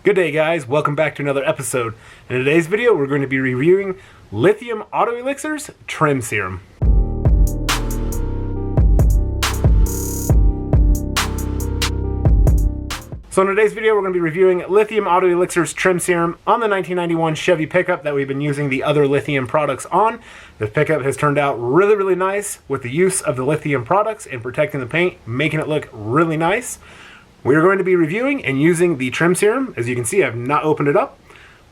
Good day guys, welcome back to another episode. In today's video we're going to be reviewing Lithium Auto Elixirs Trim Serum. So in today's video we're going to be reviewing Lithium Auto Elixirs Trim Serum on the 1991 Chevy pickup that we've been using the other Lithium products on. This pickup has turned out really nice with the use of the Lithium products and protecting the paint, making it look really nice. We are going to be reviewing and using the Trim Serum. As you can see, I've not opened it up.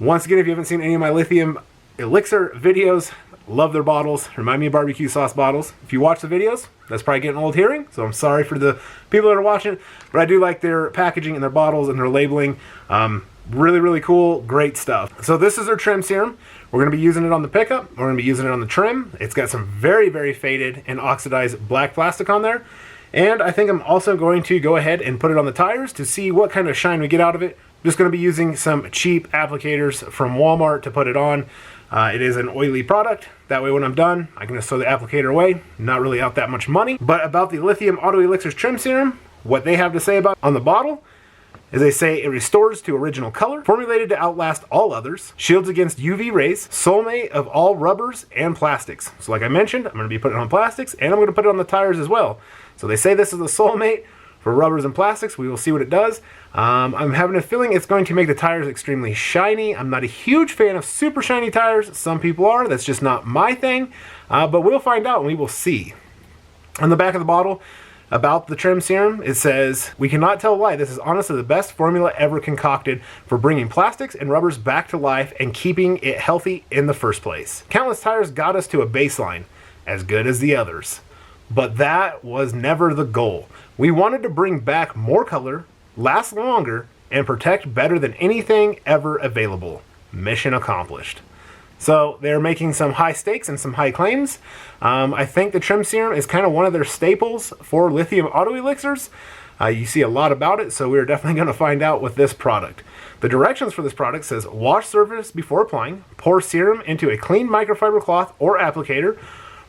Once again, if you haven't seen any of my Lithium Elixir videos, love their bottles. Remind me of barbecue sauce bottles. If you watch the videos, that's probably getting old hearing, so I'm sorry for the people that are watching. But I do like their packaging and their bottles and their labeling. Really cool, great stuff. So this is their Trim Serum. We're going to be using it on the pickup. We're going to be using it on the trim. It's got some very faded and oxidized black plastic on there. And I think I'm also going to go ahead and put it on the tires to see what kind of shine we get out of it. I'm just going to be using some cheap applicators from Walmart to put it on. It is an oily product. That way when I'm done, I can just throw the applicator away. Not really out that much money. But about the Lithium Auto Elixirs Trim Serum, what they have to say about on the bottle is they say it restores to original color, formulated to outlast all others, shields against UV rays, soulmate of all rubbers and plastics. So like I mentioned, I'm going to be putting it on plastics and I'm going to put it on the tires as well. So they say this is a soulmate for rubbers and plastics. We will see what it does. I'm having a feeling it's going to make the tires extremely shiny. I'm not a huge fan of super shiny tires. Some people are. That's just not my thing. But we'll find out and we will see. On the back of the bottle, about the Trim Serum, it says, "We cannot tell why this is honestly the best formula ever concocted for bringing plastics and rubbers back to life and keeping it healthy in the first place. Countless tires got us to a baseline, as good as the others. But that was never the goal. We wanted to bring back more color, last longer, and protect better than anything ever available. Mission accomplished." So they're making some high stakes and some high claims. I think the Trim Serum is kind of one of their staples for Lithium Auto Elixirs. You see a lot about it, so we're definitely going to find out with this product. The directions for this product says, wash surface before applying, pour serum into a clean microfiber cloth or applicator,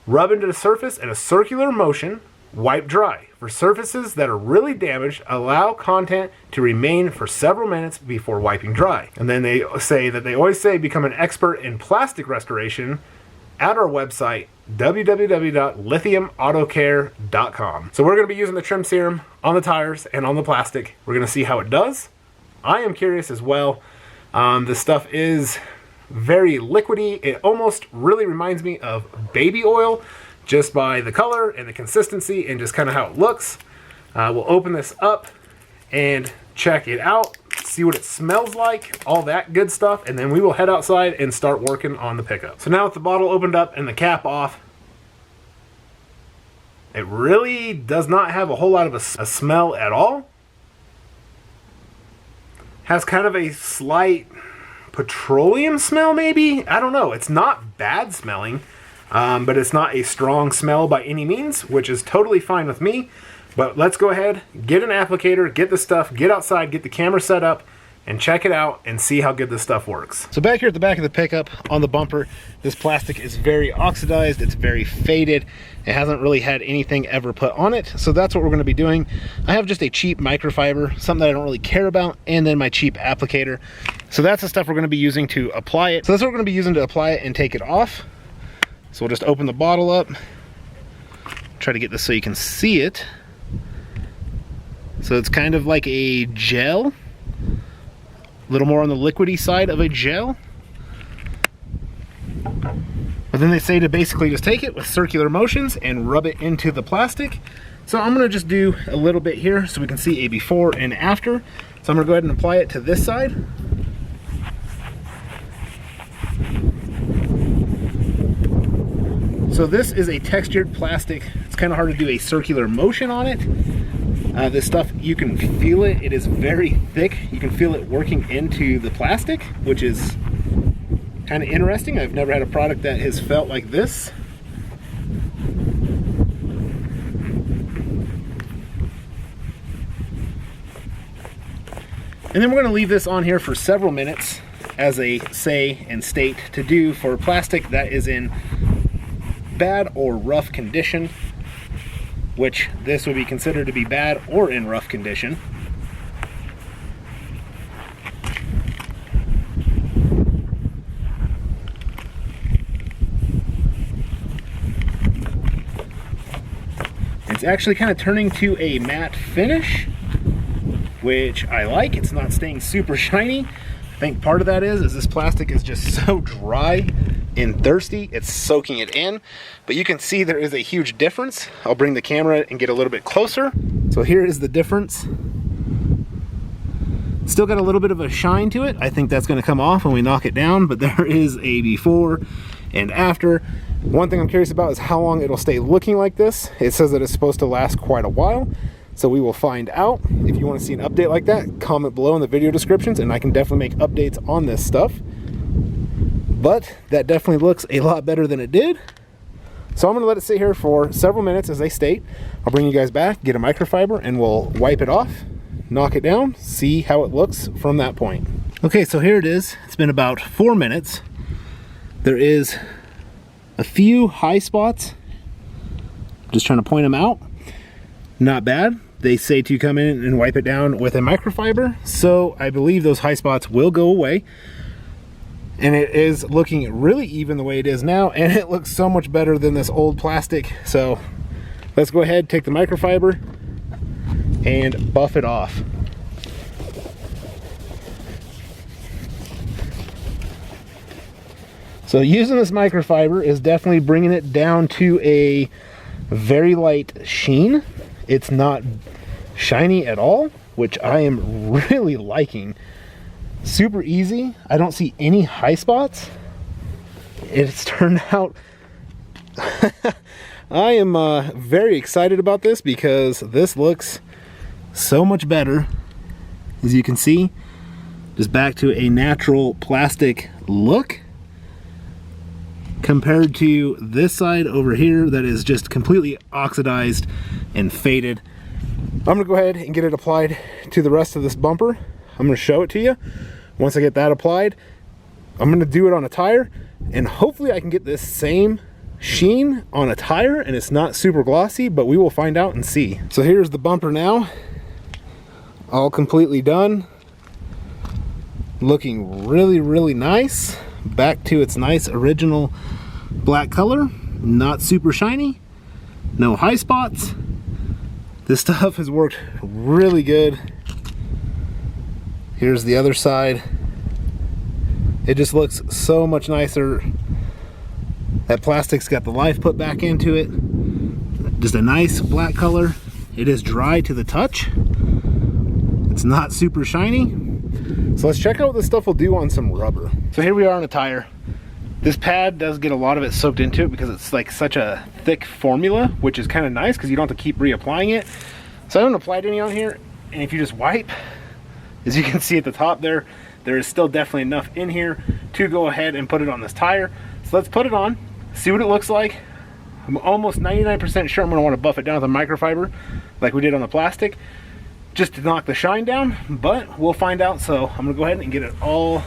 rub into the surface in a circular motion, wipe dry. For surfaces that are really damaged, allow content to remain for several minutes before wiping dry. And then they say that they always say become an expert in plastic restoration at our website, www.lithiumautocare.com. So we're going to be using the Trim Serum on the tires and on the plastic. We're going to see how it does. I am curious as well. This stuff is very liquidy. It almost really reminds me of baby oil, just by the color and the consistency and just kind of how it looks. We'll open this up and check it out, see what it smells like, all that good stuff, and then we will head outside and start working on the pickup. So now with the bottle opened up and the cap off, it really does not have a whole lot of a smell at all. Has kind of a slight petroleum smell maybe? I don't know. It's not bad smelling. But it's not a strong smell by any means, which is totally fine with me. But let's go ahead, get an applicator, get the stuff, get outside, get the camera set up, and check it out and see how good this stuff works. So back here at the back of the pickup on the bumper, this plastic is very oxidized, it's very faded. It hasn't really had anything ever put on it, so that's what we're going to be doing. I have just a cheap microfiber, something that I don't really care about, and then my cheap applicator. So that's the stuff we're going to be using to apply it. So that's what we're going to be using to apply it and take it off. So we'll just open the bottle up, try to get this so you can see it. So it's kind of like a gel, a little more on the liquidy side of a gel. But then they say to basically just take it with circular motions and rub it into the plastic. So I'm gonna just do a little bit here so we can see a before and after. So I'm gonna go ahead and apply it to this side. So this is a textured plastic. It's kind of hard to do a circular motion on it. This stuff, you can feel it. It is very thick. You can feel it working into the plastic, which is kind of interesting. I've never had a product that has felt like this. And then we're going to leave this on here for several minutes as a say and state to do for plastic that is in bad or rough condition, which this would be considered to be bad or in rough condition. It's actually kind of turning to a matte finish, which I like. It's not staying super shiny. I think part of that is this plastic is just so dry and thirsty, it's soaking it in. But you can see there is a huge difference. I'll bring the camera and get a little bit closer. So here is the difference. Still got a little bit of a shine to it. I think that's going to come off when we knock it down, but there is a before and after. One thing I'm curious about is how long it'll stay looking like this. It says that it's supposed to last quite a while, so we will find out. If you want to see an update like that, comment below in the video descriptions and I can definitely make updates on this stuff. But that definitely looks a lot better than it did. So I'm going to let it sit here for several minutes as they state. I'll bring you guys back, get a microfiber, and we'll wipe it off, knock it down, see how it looks from that point. Okay, so here it is. It's been about 4 minutes. There is a few high spots. Just trying to point them out. Not bad. They say to come in and wipe it down with a microfiber, so I believe those high spots will go away. And it is looking really even the way it is now, and it looks so much better than this old plastic. So let's go ahead, take the microfiber and buff it off. So using this microfiber is definitely bringing it down to a very light sheen. It's not shiny at all, which I am really liking. Super easy. I don't see any high spots. It's turned out I am very excited about this because this looks so much better. As you can see, just back to a natural plastic look compared to this side over here that is just completely oxidized and faded. I'm gonna go ahead and get it applied to the rest of this bumper. I'm gonna show it to you. Once I get that applied, I'm gonna do it on a tire, and hopefully I can get this same sheen on a tire and it's not super glossy, but we will find out and see. So here's the bumper now, all completely done. Looking really, really nice. Back to its nice original black color. Not super shiny. No high spots. This stuff has worked really good. Here's the other side. It just looks so much nicer. That plastic's got the life put back into it. Just a nice black color. It is dry to the touch. It's not super shiny. So let's check out what this stuff will do on some rubber. So here we are on a tire. This pad does get a lot of it soaked into it because it's like such a thick formula, which is kind of nice because you don't have to keep reapplying it. So I haven't applied any on here, and if you just wipe, as you can see at the top there, there is still definitely enough in here to go ahead and put it on this tire. So let's put it on, see what it looks like. I'm almost 99% sure I'm going to want to buff it down with a microfiber like we did on the plastic, just to knock the shine down, but we'll find out. So I'm going to go ahead and get it all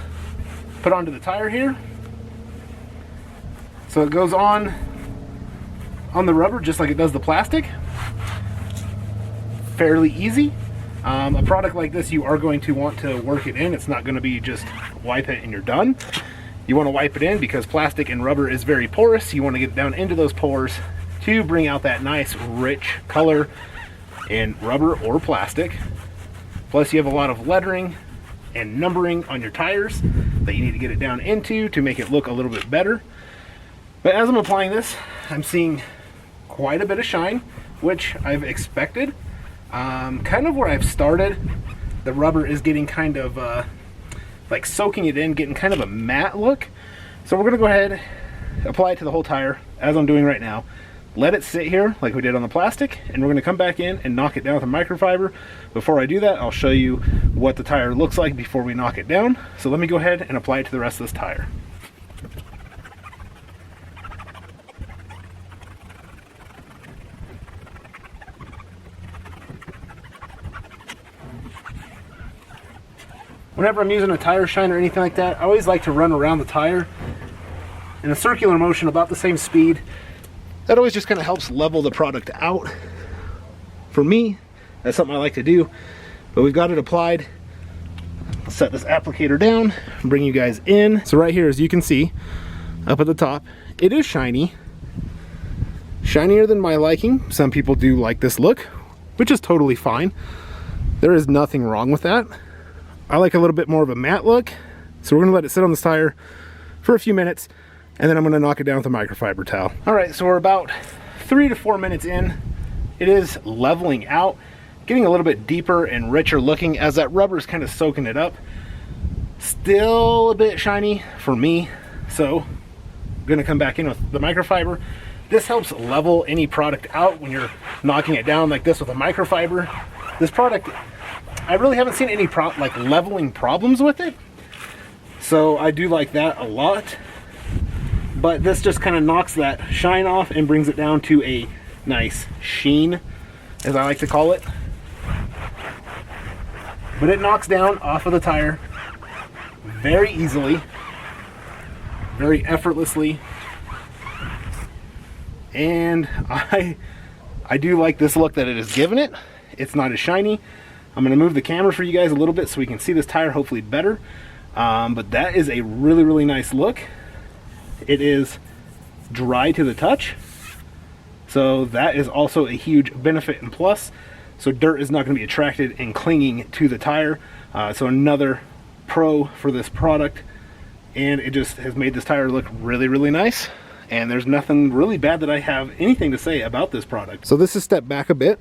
put onto the tire here. So it goes on the rubber just like it does the plastic. Fairly easy. A product like this, you are going to want to work it in. It's not going to be just wipe it and you're done. You want to wipe it in because plastic and rubber is very porous. You want to get it down into those pores to bring out that nice rich color in rubber or plastic. Plus you have a lot of lettering and numbering on your tires that you need to get it down into to make it look a little bit better. But as I'm applying this, I'm seeing quite a bit of shine, which I've expected. Kind of where I've started, the rubber is getting kind of like soaking it in, getting kind of a matte look. So we're gonna go ahead, apply it to the whole tire as I'm doing right now. Let it sit here like we did on the plastic, and we're gonna come back in and knock it down with a microfiber. Before I do that, I'll show you what the tire looks like before we knock it down. So let me go ahead and apply it to the rest of this tire. Whenever I'm using a tire shine or anything like that, I always like to run around the tire in a circular motion about the same speed. That always just kind of helps level the product out. For me, that's something I like to do. But we've got it applied. I'll set this applicator down and bring you guys in. So right here, as you can see, up at the top, it is shiny. shinier than my liking. Some people do like this look, which is totally fine. There is nothing wrong with that. I like a little bit more of a matte look, so we're gonna let it sit on this tire for a few minutes, and then I'm gonna knock it down with a microfiber towel. All right, so we're about 3 to 4 minutes in. It is leveling out, getting a little bit deeper and richer looking as that rubber is kind of soaking it up. Still a bit shiny for me, so I'm gonna come back in with the microfiber. This helps level any product out when you're knocking it down like this with a microfiber. This product, I really haven't seen any leveling problems with it, so I do like that a lot. But this just kind of knocks that shine off and brings it down to a nice sheen, as I like to call it. But it knocks down off of the tire very easily, very effortlessly. And I do like this look that it has given it. It's not as shiny. I'm gonna move the camera for you guys a little bit so we can see this tire hopefully better. But that is a really, really nice look. It is dry to the touch, so that is also a huge benefit and plus. So dirt is not going to be attracted and clinging to the tire. So another pro for this product, and it just has made this tire look really, really nice. And there's nothing really bad that I have anything to say about this product. So this is stepped back a bit.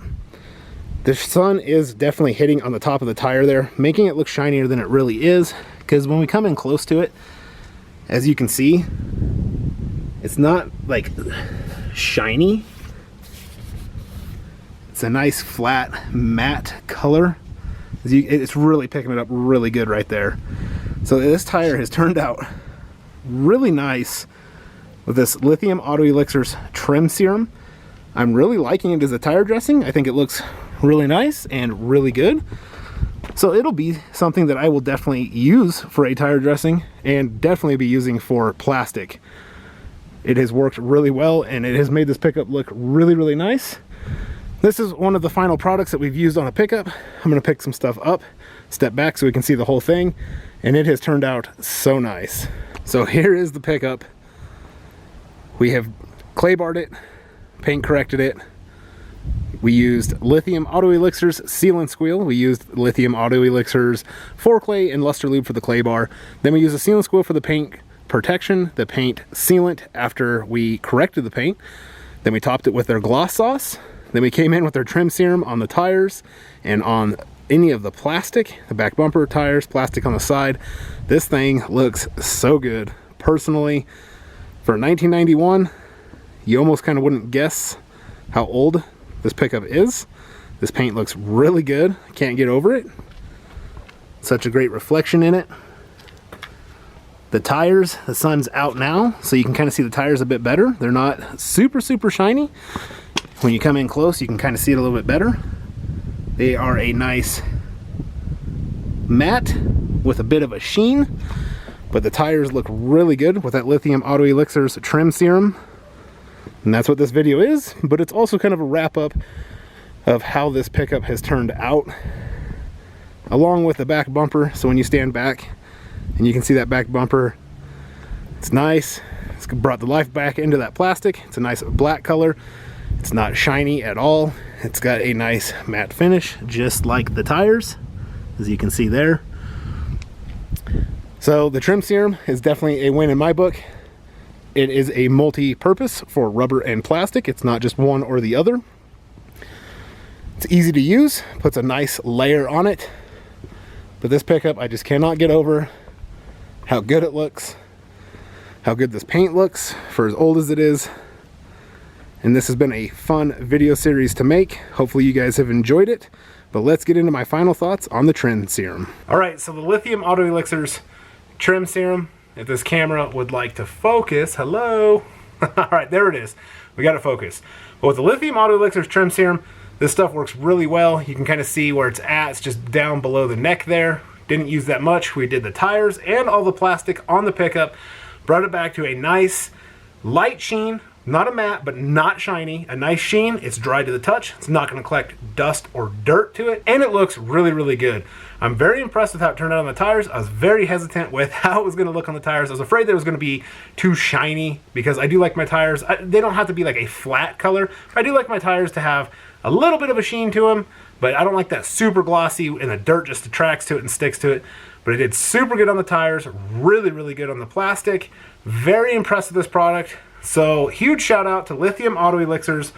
The sun is definitely hitting on the top of the tire there, making it look shinier than it really is, because when we come in close to it, as you can see, it's not like shiny. It's a nice flat matte color. It's really picking it up really good right there. So this tire has turned out really nice with this Lithium Auto Elixirs trim serum. I'm really liking it as a tire dressing. I think it looks really nice and really good. So it'll be something that I will definitely use for a tire dressing and definitely be using for plastic. It has worked really well and it has made this pickup look really, really nice. This is one of the final products that we've used on a pickup. I'm gonna pick some stuff up, step back so we can see the whole thing, and it has turned out so nice. So here is the pickup. We have clay barred it, paint corrected it. We used Lithium Auto Elixirs Seal and Squeal. We used Lithium Auto Elixirs 4-Clay and Luster Lube for the clay bar. Then we used a Seal and Squeal for the paint protection, the paint sealant after we corrected the paint. Then we topped it with their gloss sauce. Then we came in with their trim serum on the tires and on any of the plastic, the back bumper tires, plastic on the side. This thing looks so good. Personally, for 1991, you almost kind of wouldn't guess how old this pickup is. This paint looks really good. Can't get over it. Such a great reflection in it. The tires, the sun's out now, so you can kind of see the tires a bit better. They're not super, super shiny. When you come in close, you can kind of see it a little bit better. They are a nice matte with a bit of a sheen, but the tires look really good with that Lithium Auto Elixirs trim serum. And that's what this video is, but it's also kind of a wrap up of how this pickup has turned out, along with the back bumper. So when you stand back and you can see that back bumper, it's nice. It's brought the life back into that plastic. It's a nice black color. It's not shiny at all. It's got a nice matte finish, just like the tires, as you can see there. So the trim serum is definitely a win in my book. It is a multi-purpose for rubber and plastic. It's not just one or the other. It's easy to use, puts a nice layer on it. But this pickup, I just cannot get over how good it looks, how good this paint looks for as old as it is. And this has been a fun video series to make. Hopefully you guys have enjoyed it. But let's get into my final thoughts on the trim serum. All right, so the Lithium Auto Elixirs trim serum, if this camera would like to focus, hello. All right, there it is. We got it focused. But with the Lithium Auto Elixirs trim serum, this stuff works really well. You can kind of see where it's at. It's just down below the neck there. Didn't use that much. We did the tires and all the plastic on the pickup. Brought it back to a nice light sheen Not a matte, but not shiny. A nice sheen. It's dry to the touch. It's not going to collect dust or dirt to it. And it looks really, really good. I'm very impressed with how it turned out on the tires. I was very hesitant with how it was going to look on the tires. I was afraid that it was going to be too shiny because I do like my tires. They don't have to be like a flat color. I do like my tires to have a little bit of a sheen to them, but I don't like that super glossy and the dirt just attracts to it and sticks to it. But it did super good on the tires. Really, really good on the plastic. Very impressed with this product. So huge shout out to Lithium Auto Elixirs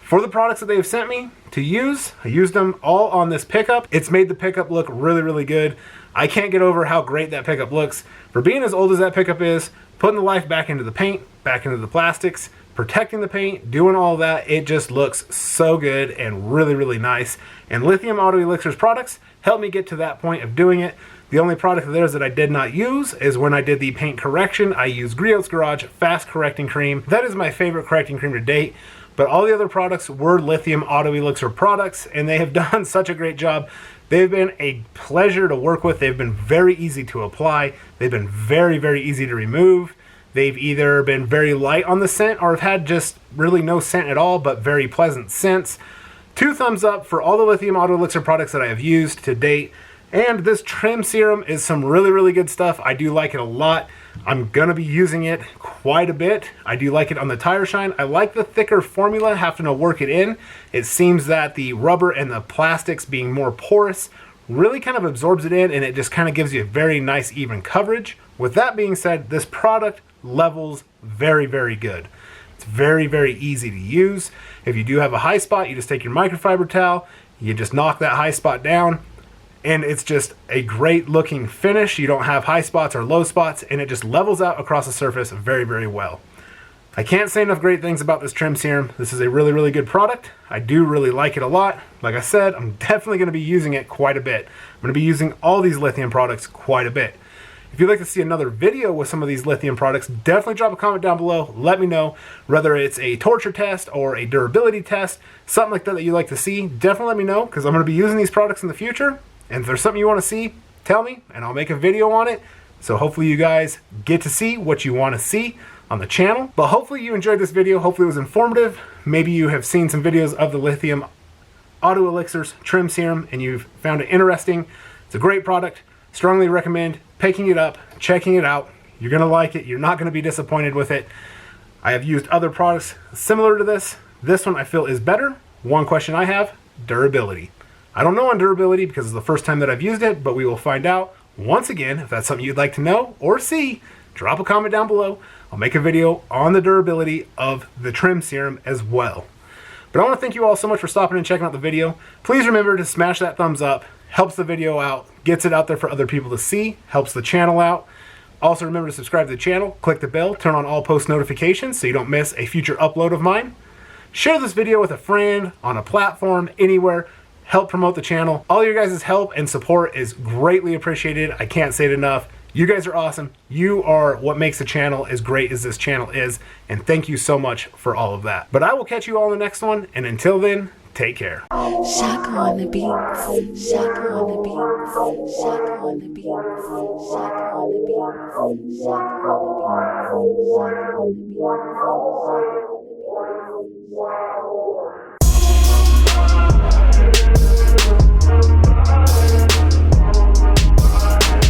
for the products that they have sent me to use. I used them all on this pickup. It's made the pickup look really, really good. I can't get over how great that pickup looks. For being as old as that pickup is, putting the life back into the paint, back into the plastics, protecting the paint, doing all that, it just looks so good and really, really nice. And Lithium Auto Elixirs products helped me get to that point of doing it. The only product of theirs that I did not use is when I did the paint correction. I used Griot's Garage Fast Correcting Cream. That is my favorite correcting cream to date. But all the other products were Lithium Auto Elixir products, and they have done such a great job. They've been a pleasure to work with. They've been very easy to apply. They've been very, very easy to remove. They've either been very light on the scent or have had just really no scent at all, but very pleasant scents. 2 thumbs up for all the Lithium Auto Elixir products that I have used to date. And this trim serum is some really, really good stuff. I do like it a lot. I'm going to be using it quite a bit. I do like it on the tire shine. I like the thicker formula, having to work it in. It seems that the rubber and the plastics being more porous really kind of absorbs it in, and it just kind of gives you a very nice even coverage. With that being said, this product levels very, very good. It's very, very easy to use. If you do have a high spot, you just take your microfiber towel, you just knock that high spot down, and it's just a great looking finish. You don't have high spots or low spots, and it just levels out across the surface very, very well. I can't say enough great things about this trim serum. This is a really, really good product. I do really like it a lot. Like I said, I'm definitely going to be using it quite a bit. I'm going to be using all these lithium products quite a bit. If you'd like to see another video with some of these lithium products, definitely drop a comment down below. Let me know whether it's a torture test or a durability test, something like that you'd like to see. Definitely let me know, because I'm going to be using these products in the future. And if there's something you want to see, tell me, and I'll make a video on it. So hopefully you guys get to see what you want to see on the channel. But hopefully you enjoyed this video. Hopefully it was informative. Maybe you have seen some videos of the Lithium Auto Elixirs Trim Serum and you've found it interesting. It's a great product. Strongly recommend picking it up, checking it out. You're going to like it. You're not going to be disappointed with it. I have used other products similar to this. This one I feel is better. One question I have, durability. I don't know on durability because it's the first time that I've used it, but we will find out. Once again, if that's something you'd like to know or see, drop a comment down below. I'll make a video on the durability of the trim serum as well. But I want to thank you all so much for stopping and checking out the video. Please remember to smash that thumbs up. Helps the video out, gets it out there for other people to see, helps the channel out. Also remember to subscribe to the channel, click the bell, turn on all post notifications so you don't miss a future upload of mine. Share this video with a friend, on a platform, anywhere. Help promote the channel. All your guys' help and support is greatly appreciated. I can't say it enough. You guys are awesome. You are what makes the channel as great as this channel is, and thank you so much for all of that. But I will catch you all in the next one, and until then, take care. Shaka on the beats, Shaka on the beats, Shaka on the beats, Shaka on the beats, Shaka on the beats, Shaka on the beats, Shaka on the beats, Shaka on the beats.